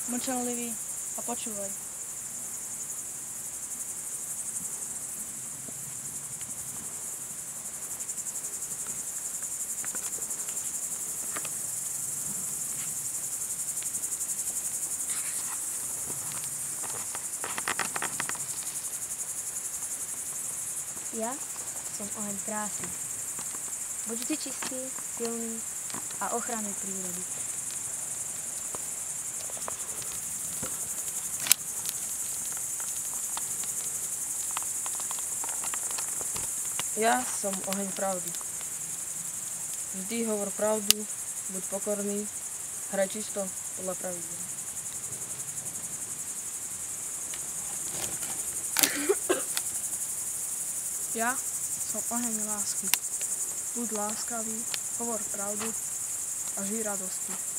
mlčanlivý a počúvaj. Ja som oheň krásny. Buď vždy čistý, silný a ochranný prírody. Ja som oheň pravdy. Vždy hovor pravdu, buď pokorný, hraj čisto podľa pravidel. Ja som oheň lásky. Buď láskavý, hovor pravdu a žij radosti.